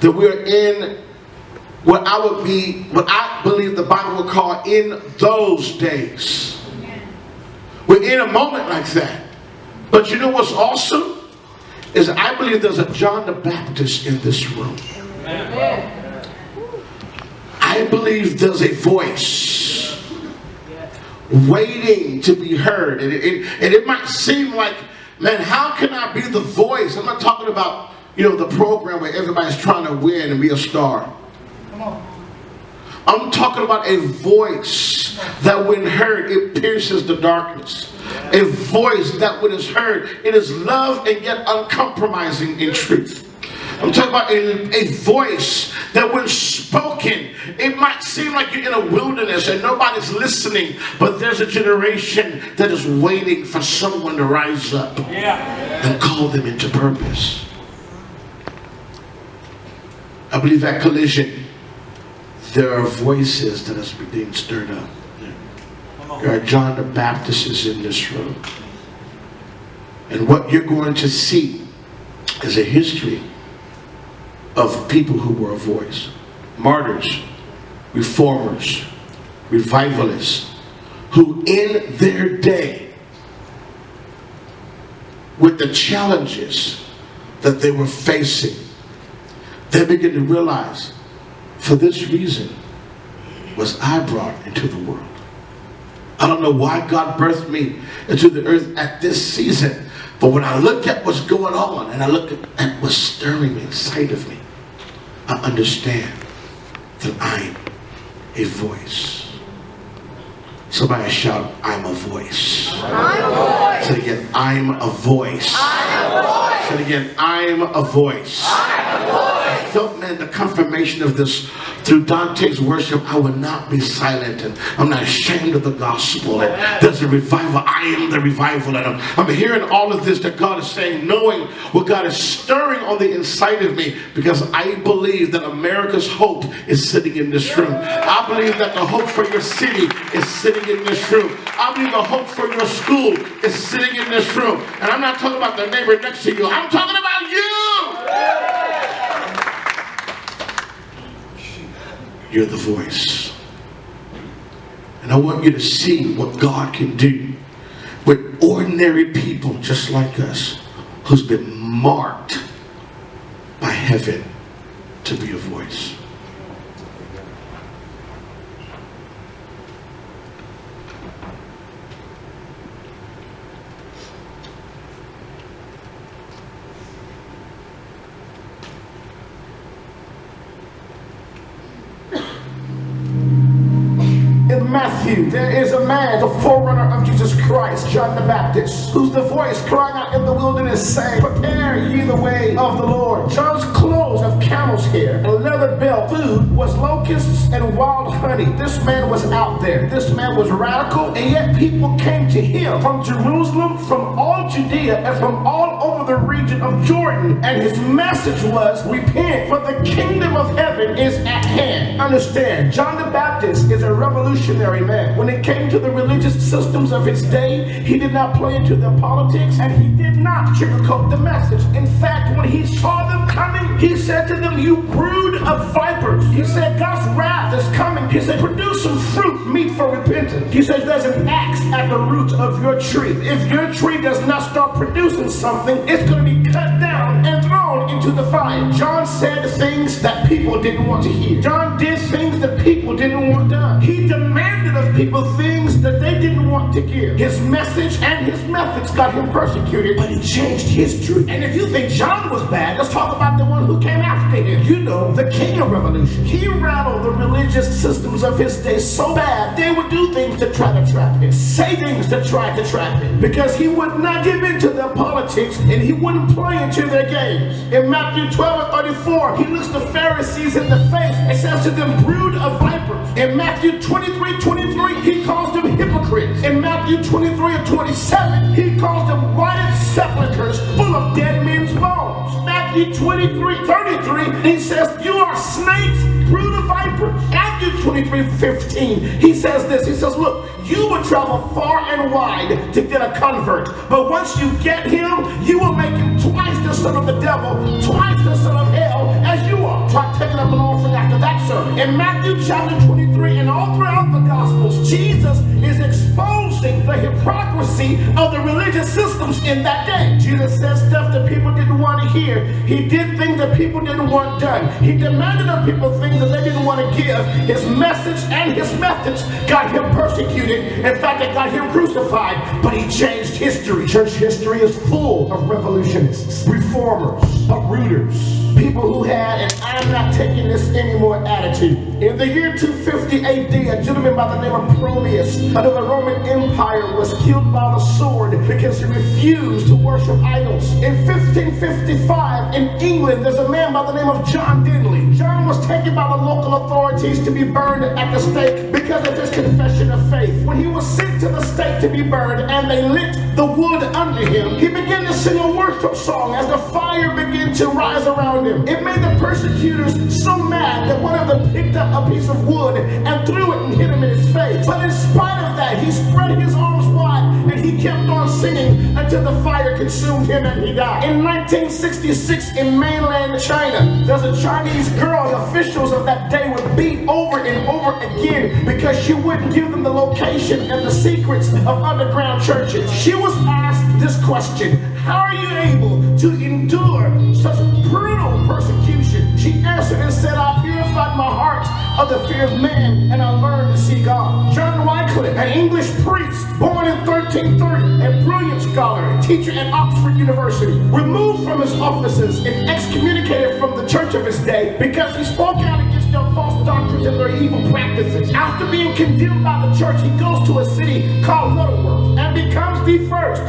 that we're in what I believe the Bible would call in those days. We're in a moment like that. But you know what's awesome? Is I believe there's a John the Baptist in this room. I believe there's a voice waiting to be heard. And it might seem like, man, how can I be the voice? I'm not talking about, the program where everybody's trying to win and be a star. Come on. I'm talking about a voice that when heard, it pierces the darkness. A voice that when it's heard, it is love and yet uncompromising in truth. I'm talking about a voice that when spoken, it might seem like you're in a wilderness and nobody's listening, but there's a generation that is waiting for someone to rise up and call them into purpose. I believe at Collision, there are voices that are being stirred up. There are John the Baptists in this room. And what you're going to see is a history of people who were a voice. Martyrs, reformers, revivalists, who in their day, with the challenges that they were facing, they began to realize, for this reason was I brought into the world. I don't know why God birthed me into the earth at this season, but when I look at what's going on and I look at what's stirring inside of me, I understand that I'm a voice. Somebody shout, I'm a voice. I'm a voice. Say it again, I'm a voice. I'm a voice. Say it again, I'm a voice. I'm a voice. I felt, man, the confirmation of this through Dante's worship. I will not be silent, and I'm not ashamed of the gospel, and there's a revival. I am the revival, and I'm hearing all of this that God is saying, knowing what God is stirring on the inside of me, because I believe that America's hope is sitting in this room. I believe that the hope for your city is sitting in this room. I believe the hope for your school is sitting in this room. And I'm not talking about the neighbor next to you. I'm talking about you. You're the voice. And I want you to see what God can do with ordinary people just like us, who's been marked by heaven to be a voice. In Matthew, there is a man, the forerunner of Jesus Christ, John the Baptist, who's the voice crying out in the wilderness saying, prepare ye the way of the Lord. John's clothes of camel's hair and leather belt. Food was locusts and wild honey. This man was out there. This man was radical, and yet people came to him from Jerusalem, from all Judea, and from all over the region of Jordan. And his message was, repent, for the kingdom of heaven is at hand. Understand, John the Baptist is a revolutionary man. When it came to the religious systems of his day, he did not play into their politics, and he did not sugarcoat the message. In fact, when he saw them coming, he said to them, you brood of vipers. He said, God's wrath is coming. He said, produce some fruit meet for repentance. He said, there's an axe at the root of your tree. If your tree does not start producing something, it's going to be cut down and thrown into the fire. John said things that people didn't want to hear. John did things that people didn't want done. He demanded of people things that they didn't want to give. His message and his methods got him persecuted, but he changed history. And if you think John was bad, let's talk about the one who came after him. You know, the king of revolution. He rattled the religious systems of his day so bad, they would do things to try to trap him, say things to try to trap him, because he would not give in to their politics and he wouldn't play into their games. In Matthew 12:34, he looks the Pharisees in the face and says to them, brood of vipers. In Matthew 23:23, he calls them hypocrites. In Matthew 23:27, he calls them rotted sepulchres full of dead men's bones. Matthew 23:33, he says, you are snakes, brood of vipers. Matthew 23:15, he says this, he says, look, you will travel far and wide to get a convert, but once you get him, you will make him twice the son of the devil, twice the son of hell as you are. In Matthew chapter 23 and all throughout the Gospels, Jesus is exposing the hypocrisy of the religious systems in that day. Jesus said stuff that people didn't want to hear. He did things that people didn't want done. He demanded of people things that they didn't want to give. His message and his methods got him persecuted. In fact, it got him crucified, but he changed history. Church history is full of revolutionists, reformers, uprooters, people who had an "I'm not taking this anymore" attitude. In the year 250 AD, a gentleman by the name of Proteus under the Roman Empire was killed by the sword because he refused to worship idols. In 1555, in England, there's a man by the name of John Denley. John was taken by the local authorities to be burned at the stake because of his confession of faith. When he was sent to the stake to be burned and they lit the wood under him, he began to sing a worship song as the fire began to rise around him. It made the persecutors so mad that one of them picked up a piece of wood and threw it and hit him in his face. But in spite of that, he spread his arms wide and he kept on singing until the fire consumed him and he died. In 1966, in mainland China, there's a Chinese girl the officials of that day would beat over and over again because she wouldn't give them the location and the secrets of underground churches. She was asked this question: how are you able to endure such brutal persecution? She answered and said, I purified my heart of the fear of man, and I learned to see God. John Wycliffe, an English priest, born in 1330, a brilliant scholar and teacher at Oxford University, removed from his offices and excommunicated from the church of his day because he spoke out against their false doctrines and their evil practices. After being condemned by the church, he goes to a city called Lutterworth and becomes the first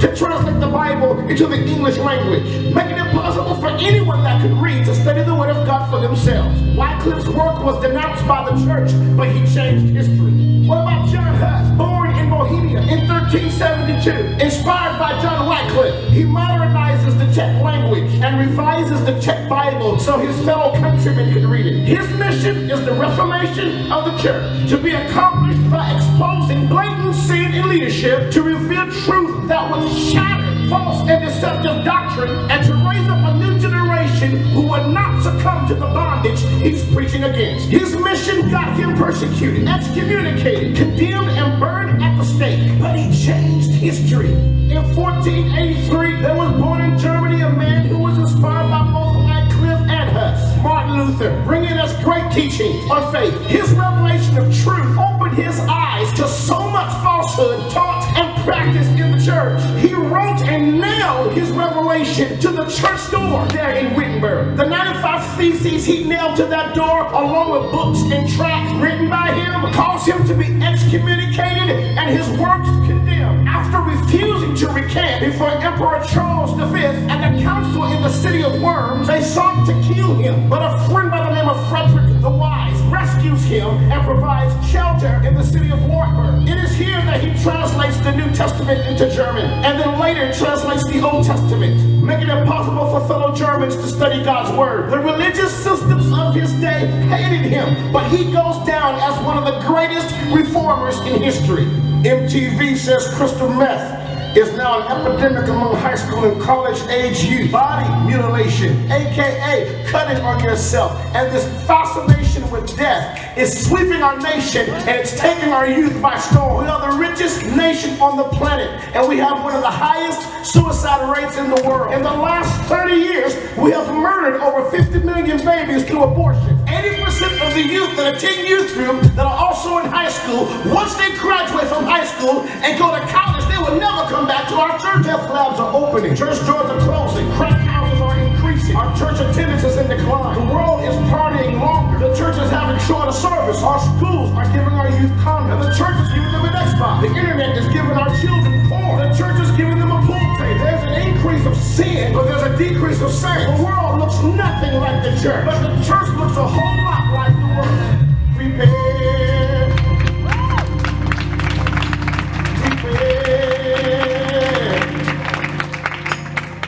to translate the Bible into the English language, making it possible for anyone that could read to study the Word of God for themselves. Wycliffe's work was denounced by the church, but he changed history. What about John Huss, born in Bohemia in 1372? Inspired by John Wycliffe, he modernizes the Czech language and revises the Czech Bible so his fellow countrymen could read it. His mission is the reformation of the church, to be accomplished by exposing blatant sin in leadership, to reveal truth that would shatter false and deceptive doctrine, and to raise up a new generation who would not succumb to the bondage he's preaching against. His mission got him persecuted, excommunicated, condemned, and burned at the stake. But he changed history. In 1483, there was born in Germany a man who was inspired by both Wycliffe and Huss, Martin Luther, bringing us great teaching on faith. His revelation of truth opened his eyes to so much falsehood taught and practiced in the church. He wrote and nailed his revelation to the church door there in Wittenberg. The 95 Theses he nailed to that door, along with books and tracts written by him, caused him to be excommunicated and his works condemned. After refusing to recant before Emperor Charles V and the council in the city of Worms, they sought to kill him. But a friend by the name of Frederick the Wise rescues him and provides shelter in the city of Wartburg. It is here that he translates the New Testament into German, and then later translates the Old Testament, making it possible for fellow Germans to study God's Word. The religious systems of his day hated him, but he goes down as one of the greatest reformers in history. MTV says crystal meth is now an epidemic among high school and college age youth. Body mutilation, aka cutting on yourself, and this fascination with death is sweeping our nation and it's taking our youth by storm. We are the richest nation on the planet, and we have one of the highest suicide rates in the world. In the last 30 years, we have murdered over 50 million babies through abortion. 80% of the youth that attend youth group that are also in high school, once they graduate from high school and go to college, they will never come back to our church. Death labs are opening, church doors are closing, crack houses are increasing, our church attendance is in decline, the world is partying longer, the church is having shorter service, our schools are giving our youth condoms, the church is giving them an Xbox, the internet is giving our children porn, the church is giving them a pool table. There's an increase of sin, but there's a decrease of saints. The world looks nothing like the church, but the church looks a whole lot like the world. Prepare.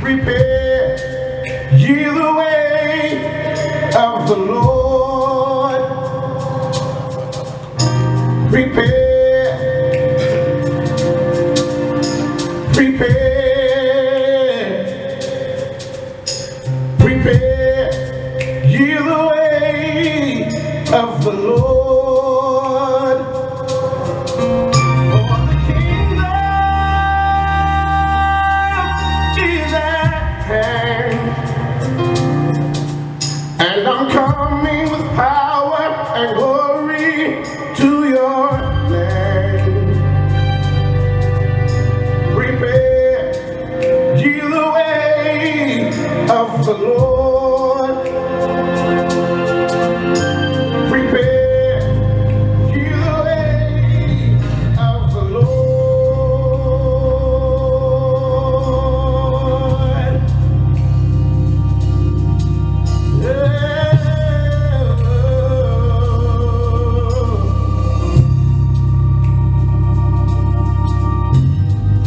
Prepare ye the way of the Lord. Prepare, prepare ye the way coming with power and glory to your name. Prepare ye the way of the Lord. Prepare ye the way of the Lord.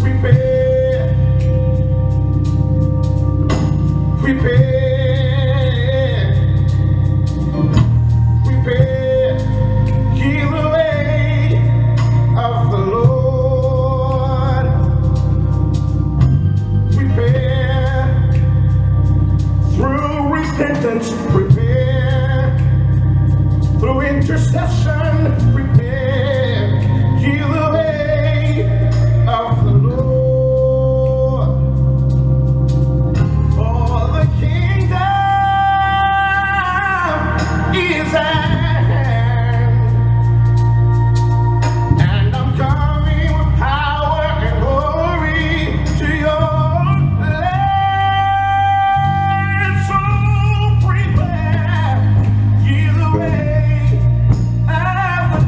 Prepare, prepare ye the way of the Lord. Prepare through repentance, prepare through intercession, prepare ye the way of the Lord. For the kingdom is at hand, and I'm coming with power and glory to your land. So prepare ye the way of the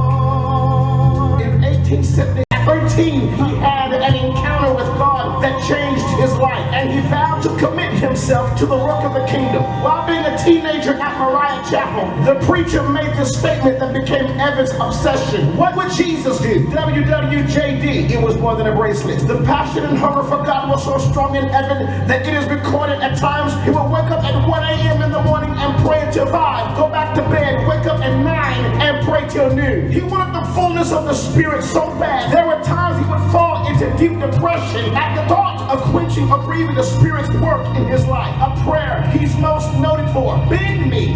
Lord. In 1870, at 13, he had an encounter with God that changed his life, and he vowed to commit himself to the work of the kingdom. While being a teenager at Moriah Chapel, the preacher made this statement that became Evan's obsession. What would Jesus do? WWJD, it was more than a bracelet. The passion and hunger for God was so strong in Evan that it is recorded at times he would wake up at 1 a.m. in the morning and pray until 5, go back to bed, wake up at 9 and pray till noon. He wanted the fullness of the Spirit so bad. There were times he would fall into deep depression at the thought of quenching or grieving the Spirit's work in his life. A prayer he's most noted for: bend me,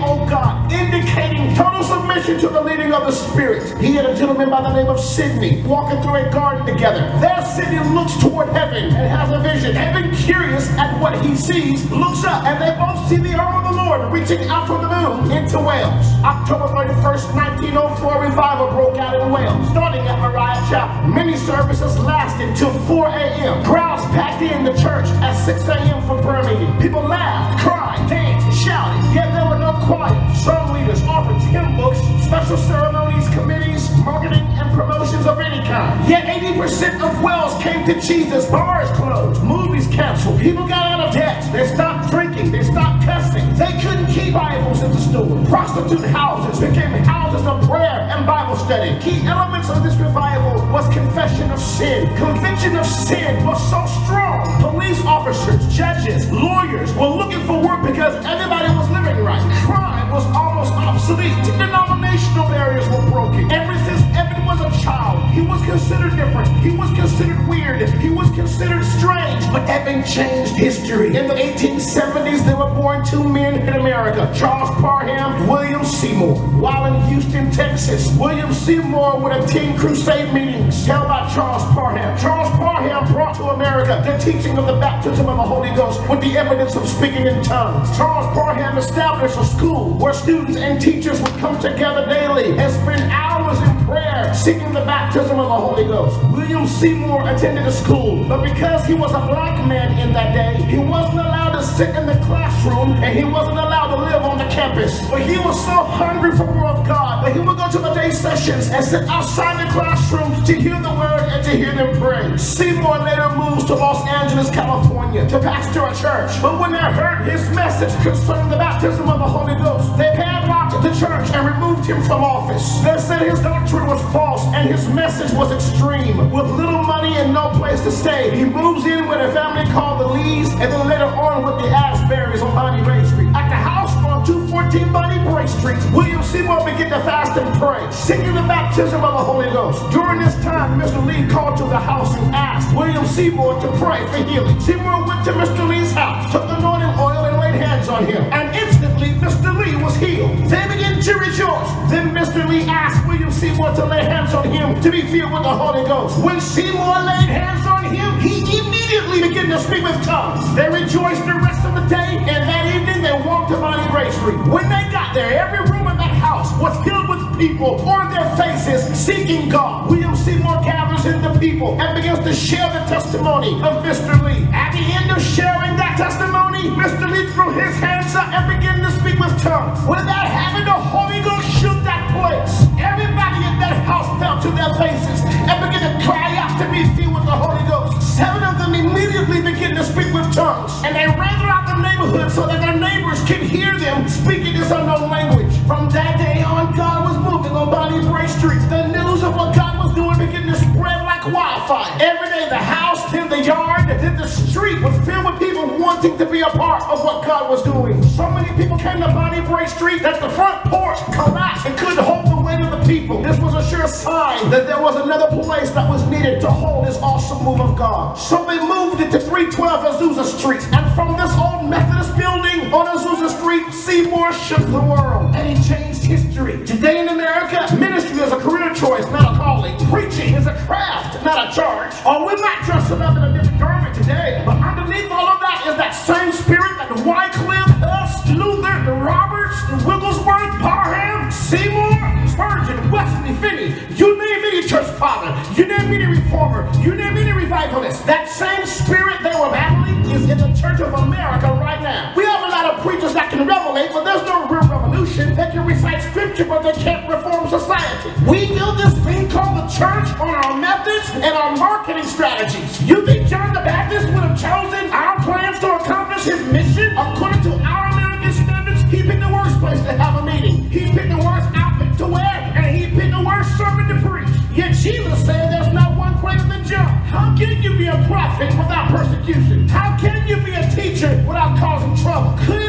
oh God, indicating total submission to the leading of the Spirit. He had a gentleman by the name of Sidney walking through a garden together. There Sidney looks toward heaven and has a vision. Evan, curious at what he sees, looks up, and they both see the arm of the Lord reaching out from the moon into Wales. October 31st, 1904, revival broke out in Wales, starting at Moriah Chapel. Many services lasted till 4 a.m. Crowds packed in the church at 6 a.m. for prayer meeting. People laughed, cried, danced, shouted, yet there were no choirs. Some leaders offered hymn books, special ceremonies, committees, marketing, and promotions of any kind. Yet 80% of Wales came to Jesus. Bars closed, movies canceled, people got out of debt, they stopped drinking, they stopped cussing, they couldn't keep Bibles in the store. Prostitute houses became houses of prayer and Bible study. Key elements of this revival was confession of sin. Conviction of sin was so strong, police officers, judges, lawyers were looking for work because everybody was living right. Crime was almost obsolete. Denominational barriers were broken. Ever since Evan was a child, he was considered different. He was considered weird. He was considered strange. But Evan changed history. In the 1870s, there were born two men in America: Charles Parham, William Seymour. While in Houston, Texas, William Seymour would attend crusade meetings held by Charles Parham. Charles Parham brought to America the teaching of the baptism of the Holy Ghost with the evidence of speaking in tongues. Charles Parham established a school where students and teachers would come together daily and spend hours in prayer seeking the baptism of the Holy Ghost. William Seymour attended a school, but because he was a black man in that day, he wasn't allowed to sit in the classroom and he wasn't allowed to live on the campus. But he was so hungry for more of God that he would go to the day sessions and sit outside the classrooms to hear the word and to hear them pray. Seymour later moves to Los Angeles, California to pastor a church. But when they heard his message concerning the baptism of the Holy Ghost, they padlocked the church and removed him from office. They said his doctrine was false and his message was extreme. With little money and no place to stay, he moves in with a family called the Lees, and then later on with the Asberries on Bonnie Ray Street. At the house on 214 Bonnie Ray Street, William Seymour began to fast and pray, seeking the baptism of the Holy Ghost. During this time, Mr. Lee called to the house and asked William Seymour to pray for healing. Seymour went to Mr. Lee's house, took the anointing oil and laid hands on him, and instantly Mr. Lee was healed. They began to rejoice. Then Mr. Lee asked William Seymour to lay hands on him to be filled with the Holy Ghost. When Seymour laid hands on him, he immediately began to speak with tongues. They rejoiced the rest of the day, and that evening they walked to Bonnie Ray Bray Street. When they got there, every room in that house was filled with people on their faces seeking God. William Seymour gathers in the people and begins to share the testimony of Mr. Lee. At the end of sharing that testimony, Mr. Lee threw his hands up and began to speak with tongues. Without having the Holy Ghost shook that place. Everybody in that house fell to their faces and began to cry out to be filled with the Holy Ghost. 7 of them immediately began to speak with tongues, and they ran throughout the neighborhood so that their neighbors could hear them speaking this unknown language. From that day on, God was moving on Bonnie Bray Street. The news of what God was doing began to spread like wildfire. Every day the house, then the yard, then the street was filled with people wanting to be a part of what God was doing. So many people came to Bonnie Bray Street that the front porch collapsed and couldn't hold the weight of the people. This was a sure sign that there was another place that was needed to hold this awesome move of God. So they moved it to 312 Azusa Street, and from this old Methodist building on Azusa Street, Seymour shook the world, and he changed history. Today in America, ministry is a career choice, not a calling. Preaching is a craft, not a charge. Or we might dress it up in a different garment today, but underneath all of that is that same spirit that Wycliffe, Huss, Luther, the Roberts, the Wigglesworth, Parham, Seymour, Spurgeon, Wesley, Finney, you name any church father, you name any reformer, you name any revivalist, that same spirit they were battling is in the Church of America right now. We have a lot of preachers that can revelate, but there's no real revolution. They can recite scripture, but they can't reform society. We build this thing called the church on our methods and our marketing strategies. You think John the Baptist would have chosen our plans to accomplish his mission according to our American standards? He picked the worst place to have a meeting. He picked the worst outfit to wear, and he picked the worst sermon to preach. Yet Jesus said there's not one greater than John. How can you be a prophet without persecution? How can you be a teacher without causing trouble? Could